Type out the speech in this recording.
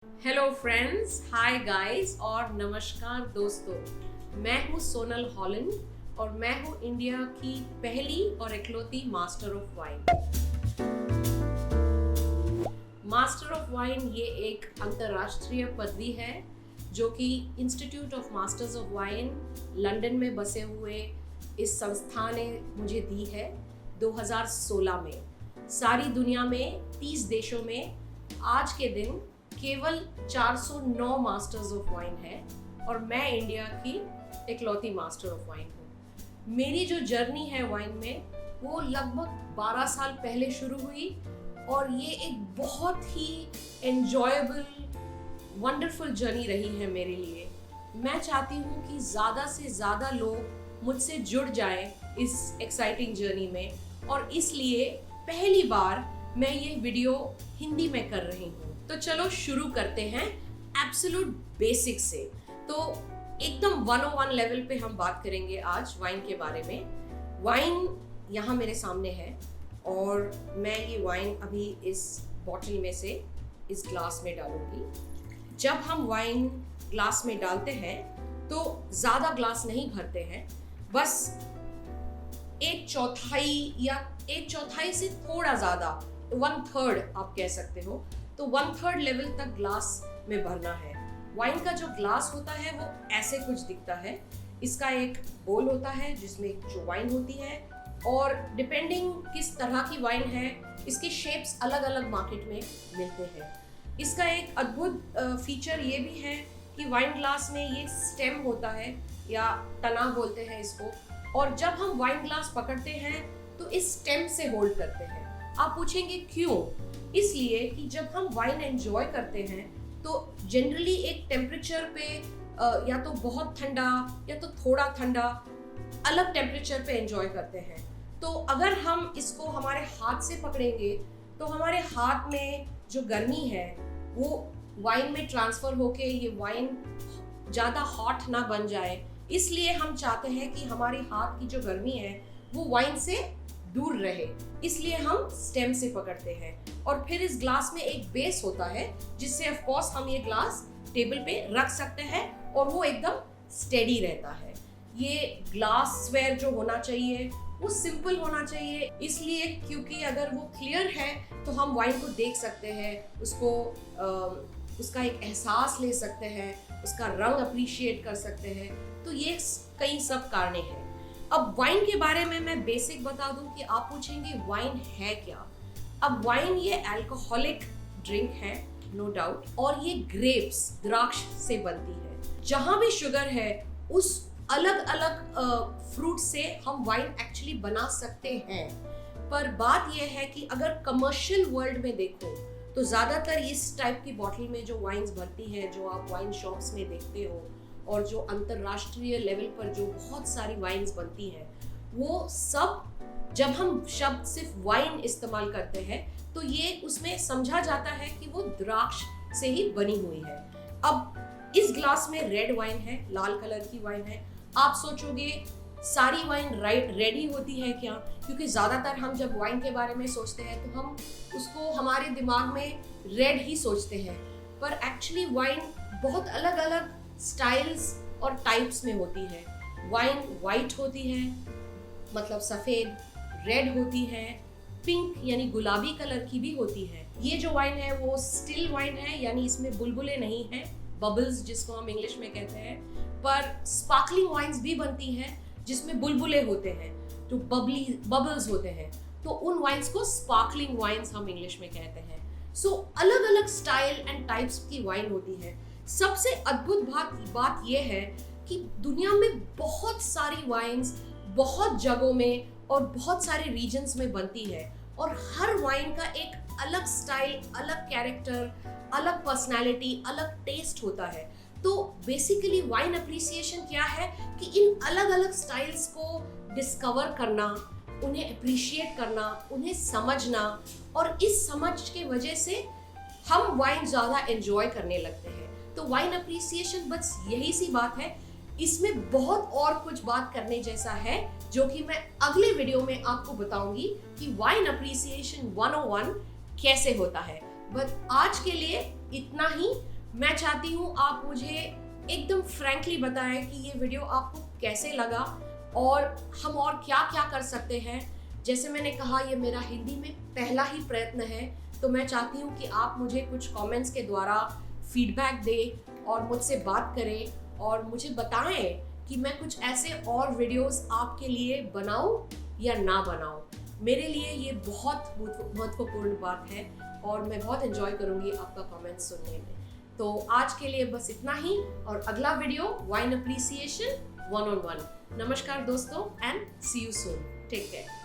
Hello friends, hi guys और नमस्कार दोस्तों। मैं हूँ सोनल हॉलैंड और मैं हूँ इंडिया की पहली और इकलौती master of wine. Master of wine ये एक अंतर्राष्ट्रीय पदवी है जो कि institute of masters of wine London में बसे हुए इस संस्था ने मुझे दी है 2016 में। सारी दुनिया में 30 देशों में आज के दिन केवल 409 मास्टर्स ऑफ वाइन है और मैं इंडिया की इकलौती मास्टर ऑफ वाइन हूँ। मेरी जो जर्नी है वाइन में वो लगभग 12 साल पहले शुरू हुई और ये एक बहुत ही एन्जॉयबल वंडरफुल जर्नी रही है मेरे लिए। मैं चाहती हूँ कि ज़्यादा से ज़्यादा लोग मुझसे जुड़ जाएं इस एक्साइटिंग जर्नी में और इसलिए पहली बार मैं ये वीडियो हिंदी में कर रही हूँ। तो चलो शुरू करते हैं एब्सोल्यूट बेसिक से। तो एकदम 101 लेवल पे हम बात करेंगे आज वाइन के बारे में। वाइन यहाँ मेरे सामने है और मैं ये वाइन अभी इस बॉटल में से इस ग्लास में डालूंगी। जब हम वाइन ग्लास में डालते हैं तो ज़्यादा ग्लास नहीं भरते हैं, बस 1/4 या 1/4 से थोड़ा ज़्यादा 1/3 आप कह सकते हो, तो 1/3 लेवल तक ग्लास में भरना है। वाइन का जो ग्लास होता है वो ऐसे कुछ दिखता है। इसका एक बोल होता है जिसमें जो वाइन होती है और डिपेंडिंग किस तरह की वाइन है इसके शेप्स अलग अलग मार्केट में मिलते हैं। इसका एक अद्भुत फीचर ये भी है कि वाइन ग्लास में ये स्टेम होता है या तना बोलते हैं इसको, और जब हम वाइन ग्लास पकड़ते हैं तो इस स्टेम से होल्ड करते हैं। आप पूछेंगे क्यों? इसलिए कि जब हम वाइन एंजॉय करते हैं तो जनरली एक टेम्परेचर पे या तो बहुत ठंडा या तो थोड़ा ठंडा अलग टेम्परेचर पे एंजॉय करते हैं। तो अगर हम इसको हमारे हाथ से पकड़ेंगे तो हमारे हाथ में जो गर्मी है वो वाइन में ट्रांसफर होके ये वाइन ज़्यादा हॉट ना बन जाए। इसलिए हम चाहते हैं कि हमारे हाथ की जो गर्मी है वो वाइन से दूर रहे, इसलिए हम स्टेम से पकड़ते हैं। और फिर इस ग्लास में एक बेस होता है जिससे ऑफ कोर्स हम ये ग्लास टेबल पे रख सकते हैं और वो एकदम स्टेडी रहता है। ये ग्लासवेयर जो होना चाहिए वो सिंपल होना चाहिए, इसलिए क्योंकि अगर वो क्लियर है तो हम वाइन को देख सकते हैं, उसका एक एहसास ले सकते हैं, उसका रंग अप्रिशिएट कर सकते हैं। तो ये कई सब कारणे हैं। अब वाइन के बारे में मैं बेसिक बता दूं कि आप पूछेंगे वाइन है क्या। अब वाइन ये अल्कोहलिक ड्रिंक है नो डाउट, और ये ग्रेप्स द्राक्ष से बनती है। जहां भी शुगर है उस अलग अलग फ्रूट से हम वाइन एक्चुअली बना सकते हैं। पर बात यह है कि अगर कमर्शियल वर्ल्ड में देखो तो ज़्यादातर इस टाइप की बॉटल में जो वाइन्स बनती है, जो आप वाइन शॉप्स में देखते हो और जो अंतर्राष्ट्रीय लेवल पर जो बहुत सारी वाइन्स बनती हैं, वो सब जब हम शब्द सिर्फ वाइन इस्तेमाल करते हैं तो ये उसमें समझा जाता है कि वो द्राक्ष से ही बनी हुई है। अब इस ग्लास में रेड वाइन है, लाल कलर की वाइन है। आप सोचोगे सारी वाइन रेडी होती है क्या? क्योंकि ज़्यादातर हम जब वाइन के बारे में सोचते हैं तो हम उसको हमारे दिमाग में रेड ही सोचते हैं, पर एक्चुअली वाइन बहुत अलग अलग स्टाइल्स और टाइप्स में होती है। वाइन वाइट होती है, मतलब सफ़ेद, रेड होती है, पिंक यानी गुलाबी कलर की भी होती है। ये जो वाइन है वो स्टिल वाइन है, यानी इसमें बुलबुले नहीं हैं, बबल्स जिसको हम इंग्लिश में कहते हैं। पर स्पार्कलिंग वाइन्स भी बनती हैं जिसमें बुलबुले होते हैं, जो बबल्स होते हैं, तो उन वाइन्स को स्पार्कलिंग वाइन्स हम इंग्लिश में कहते हैं। सो अलग अलग स्टाइल एंड टाइप्स की वाइन होती है। सबसे अद्भुत बात यह है कि दुनिया में बहुत सारी वाइन्स बहुत जगहों में और बहुत सारे रीजन्स में बनती है और हर वाइन का एक अलग स्टाइल, अलग कैरेक्टर, अलग पर्सनालिटी, अलग टेस्ट होता है। तो बेसिकली वाइन अप्रिसिएशन क्या है कि इन अलग अलग स्टाइल्स को डिस्कवर करना, उन्हें अप्रिशिएट करना, उन्हें समझना, और इस समझ के वजह से हम वाइन ज़्यादा एंजॉय करने लगते हैं। तो वाइन अप्रिसिएशन बस यही सी बात है। इसमें बहुत और कुछ बात करने जैसा है जो कि मैं अगले वीडियो में आपको बताऊंगी कि वाइन अप्रिसिएशन 101 कैसे होता है। बट आज के लिए इतना ही। मैं चाहती हूँ आप मुझे एकदम फ्रैंकली बताएं कि ये वीडियो आपको कैसे लगा और हम और क्या क्या कर सकते हैं। जैसे मैंने कहा, ये मेरा हिंदी में पहला ही प्रयत्न है, तो मैं चाहती हूँ कि आप मुझे कुछ कमेंट्स के द्वारा फीडबैक दें और मुझसे बात करें और मुझे बताएं कि मैं कुछ ऐसे और वीडियोस आपके लिए बनाऊं या ना बनाऊं। मेरे लिए ये बहुत महत्वपूर्ण बात है और मैं बहुत एंजॉय करूंगी आपका कमेंट सुनने में। तो आज के लिए बस इतना ही, और अगला वीडियो वाइन अप्रिसिएशन 1-on-1। नमस्कार दोस्तों, and see you soon. Take care.